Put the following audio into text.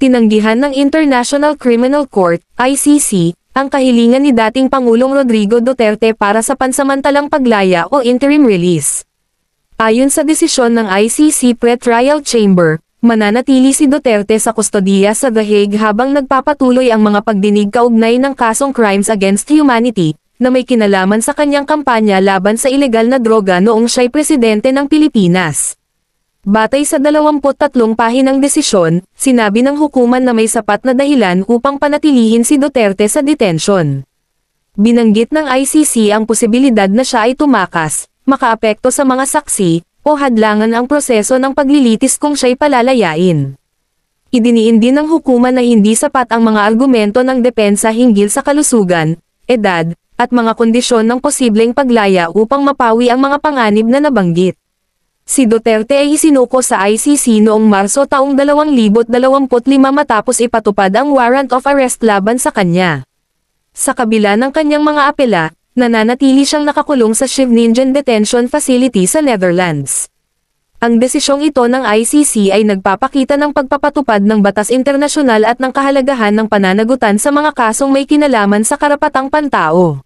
Tinanggihan ng International Criminal Court, ICC, ang kahilingan ni dating Pangulong Rodrigo Duterte para sa pansamantalang paglaya o interim release. Ayon sa desisyon ng ICC Pre-Trial Chamber, mananatili si Duterte sa kustodiya sa The Hague habang nagpapatuloy ang mga pagdinig kaugnay ng kasong Crimes Against Humanity, na may kinalaman sa kanyang kampanya laban sa ilegal na droga noong siya'y presidente ng Pilipinas. Batay sa 23 pahinang desisyon, sinabi ng hukuman na may sapat na dahilan upang panatilihin si Duterte sa detention. Binanggit ng ICC ang posibilidad na siya ay tumakas, makaapekto sa mga saksi, o hadlangan ang proseso ng paglilitis kung siya'y palalayain. Idiniin din ng hukuman na hindi sapat ang mga argumento ng depensa hinggil sa kalusugan, edad, at mga kondisyon ng posibleng paglaya upang mapawi ang mga panganib na nabanggit. Si Duterte ay isinuko sa ICC noong Marso taong 2025 matapos ipatupad ang warrant of arrest laban sa kanya. Sa kabila ng kanyang mga apela, nananatili siyang nakakulong sa Scheveningen Detention Facility sa Netherlands. Ang desisyong ito ng ICC ay nagpapakita ng pagpapatupad ng batas internasyonal at ng kahalagahan ng pananagutan sa mga kasong may kinalaman sa karapatang pantao.